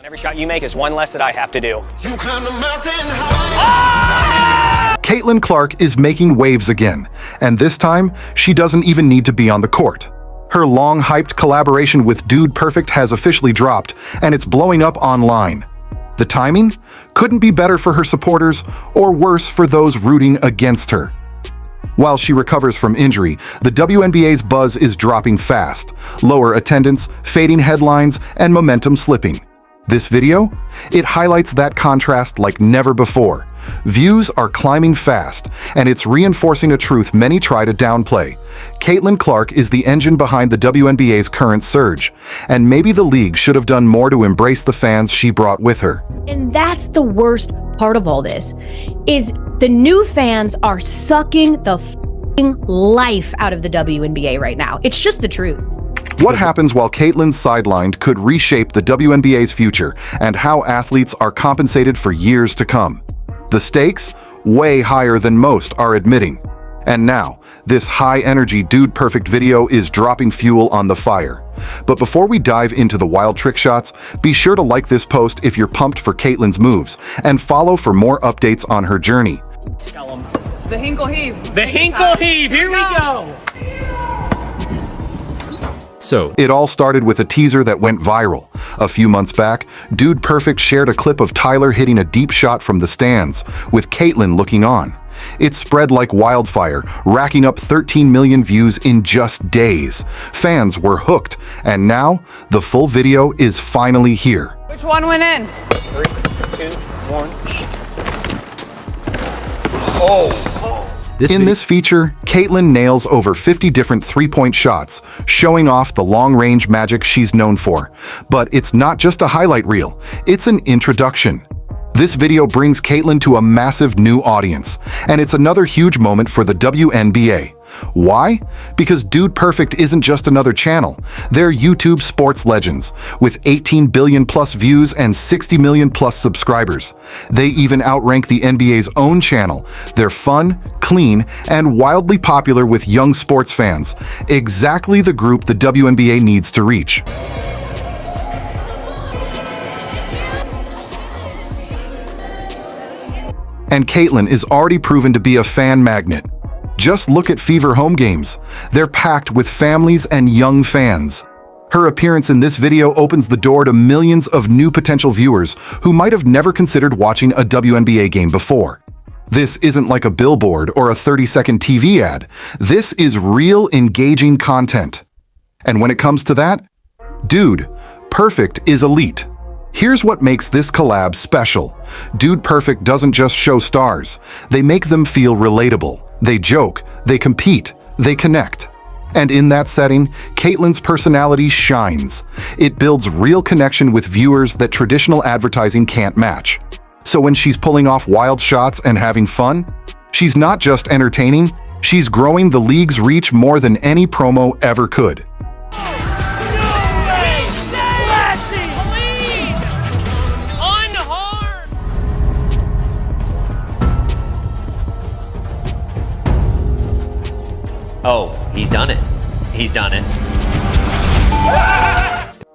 Every shot you make is one less that I have to do. You climb the mountain high. Caitlin Clark is making waves again, and this time, she doesn't even need to be on the court. Her long-hyped collaboration with Dude Perfect has officially dropped, and it's blowing up online. The timing couldn't be better for her supporters or worse for those rooting against her. While she recovers from injury, the WNBA's buzz is dropping fast, lower attendance, fading headlines, and momentum slipping. This video? It highlights that contrast like never before. Views are climbing fast, and it's reinforcing a truth many try to downplay. Caitlin Clark is the engine behind the WNBA's current surge, and maybe the league should have done more to embrace the fans she brought with her. And that's the worst part of all this, is the new fans are sucking the f***ing life out of the WNBA right now. It's just the truth. What happens while Caitlin's sidelined could reshape the WNBA's future and how athletes are compensated for years to come. The stakes? Way higher than most are admitting. And now, this high-energy Dude Perfect video is dropping fuel on the fire. But before we dive into the wild trick shots, be sure to like this post if you're pumped for Caitlin's moves, and follow for more updates on her journey. The Hinkle Heave. The Hinkle Heave, here we go! So, it all started with a teaser that went viral. A few months back, Dude Perfect shared a clip of Tyler hitting a deep shot from the stands, with Caitlin looking on. It spread like wildfire, racking up 13 million views in just days. Fans were hooked, and now, the full video is finally here. Which one went in? 3, 2, 1. In this feature, Caitlin nails over 50 different three-point shots, showing off the long-range magic she's known for. But it's not just a highlight reel, it's an introduction. This video brings Caitlin to a massive new audience, and it's another huge moment for the WNBA. Why? Because Dude Perfect isn't just another channel. They're YouTube sports legends, with 18 billion plus views and 60 million plus subscribers. They even outrank the NBA's own channel. They're fun, clean, and wildly popular with young sports fans. Exactly the group the WNBA needs to reach. And Caitlin is already proven to be a fan magnet. Just look at Fever home games. They're packed with families and young fans. Her appearance in this video opens the door to millions of new potential viewers who might have never considered watching a WNBA game before. This isn't like a billboard or a 30-second TV ad. This is real, engaging content. And when it comes to that, Dude Perfect is elite. Here's what makes this collab special. Dude Perfect doesn't just show stars. They make them feel relatable. They joke, they compete, they connect. And in that setting, Caitlin's personality shines. It builds real connection with viewers that traditional advertising can't match. So when she's pulling off wild shots and having fun, she's not just entertaining, she's growing the league's reach more than any promo ever could. Oh, he's done it. He's done it.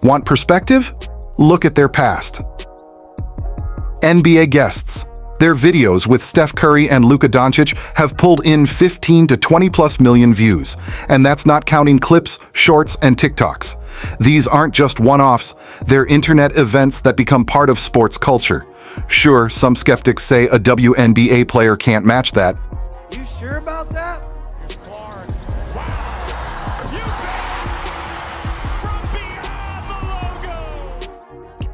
Want perspective? Look at their past. NBA guests. Their videos with Steph Curry and Luka Doncic have pulled in 15 to 20+ million views, and that's not counting clips, shorts, and TikToks. These aren't just one-offs, they're internet events that become part of sports culture. Sure, some skeptics say a WNBA player can't match that. You sure about that?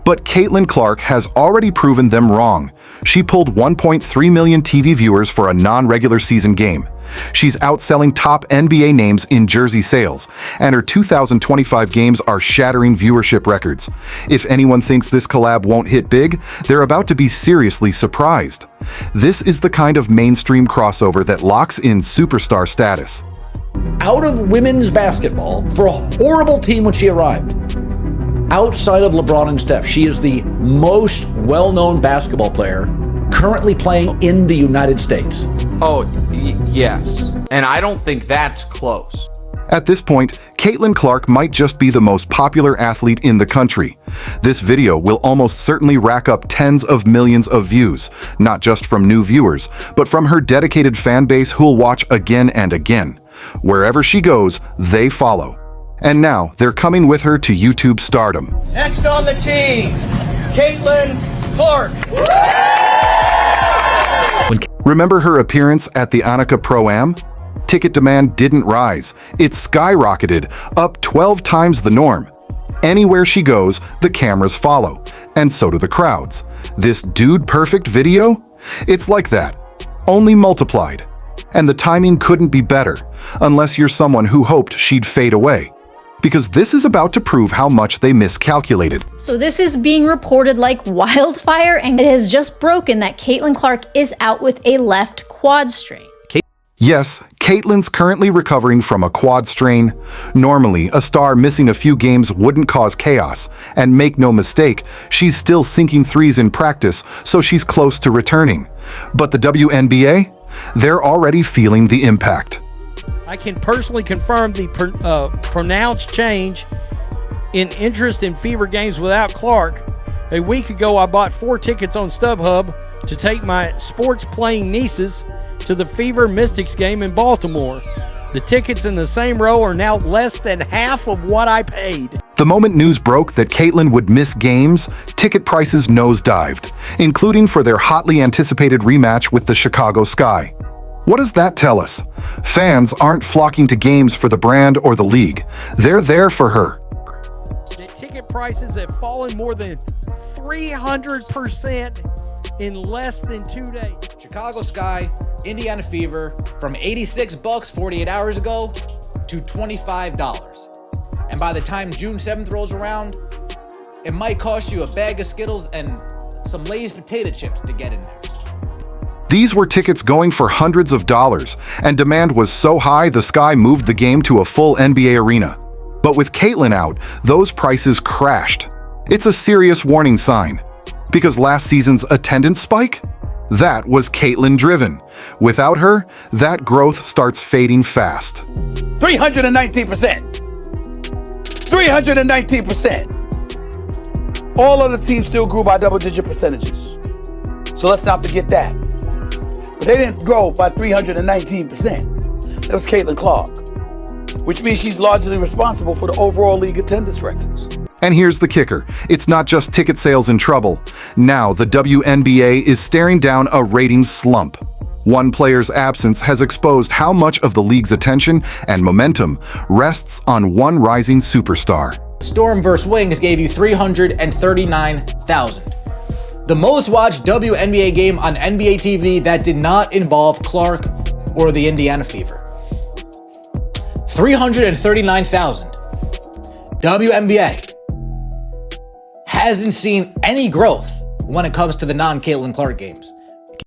But Caitlin Clark has already proven them wrong. She pulled 1.3 million TV viewers for a non-regular season game. She's outselling top NBA names in jersey sales, and her 2025 games are shattering viewership records. If anyone thinks this collab won't hit big, they're about to be seriously surprised. This is the kind of mainstream crossover that locks in superstar status. Out of women's basketball for a horrible team when she arrived. Outside of LeBron and Steph, she is the most well-known basketball player currently playing in the United States. Oh, yes. And I don't think that's close. At this point, Caitlin Clark might just be the most popular athlete in the country. This video will almost certainly rack up tens of millions of views, not just from new viewers, but from her dedicated fan base who'll watch again and again. Wherever she goes, they follow. And now, they're coming with her to YouTube stardom. Next on the team, Caitlin Clark. Remember her appearance at the Annika Pro-Am? Ticket demand didn't rise. It skyrocketed, up 12 times the norm. Anywhere she goes, the cameras follow, and so do the crowds. This dude-perfect video? It's like that, only multiplied. And the timing couldn't be better, unless you're someone who hoped she'd fade away. Because this is about to prove how much they miscalculated. So this is being reported like wildfire, and it has just broken that Caitlin Clark is out with a left quad strain. Yes, Caitlin's currently recovering from a quad strain. Normally, a star missing a few games wouldn't cause chaos, and make no mistake, she's still sinking threes in practice, so she's close to returning. But the WNBA? They're already feeling the impact. I can personally confirm the pronounced change in interest in Fever games without Clark. A week ago, I bought 4 tickets on StubHub to take my sports-playing nieces to the Fever Mystics game in Baltimore. The tickets in the same row are now less than half of what I paid. The moment news broke that Caitlin would miss games, ticket prices nosedived, including for their hotly anticipated rematch with the Chicago Sky. What does that tell us? Fans aren't flocking to games for the brand or the league. They're there for her. The ticket prices have fallen more than 300% in less than 2 days. Chicago Sky, Indiana Fever, from $86 48 hours ago to $25. And by the time June 7th rolls around, it might cost you a bag of Skittles and some Lay's potato chips to get in there. These were tickets going for hundreds of dollars, and demand was so high the Sky moved the game to a full NBA arena. But with Caitlin out, those prices crashed. It's a serious warning sign. Because last season's attendance spike? That was Caitlin driven. Without her, that growth starts fading fast. 319%. 319%. All other teams still grew by double-digit percentages. So let's not forget that. But they didn't grow by 319%. That was Caitlin Clark, which means she's largely responsible for the overall league attendance records. And here's the kicker. It's not just ticket sales in trouble. Now the WNBA is staring down a ratings slump. One player's absence has exposed how much of the league's attention and momentum rests on one rising superstar. Storm vs. Wings gave you 339,000. The most watched WNBA game on NBA TV that did not involve Clark or the Indiana Fever. 339,000. WNBA hasn't seen any growth when it comes to the non-Caitlin Clark games.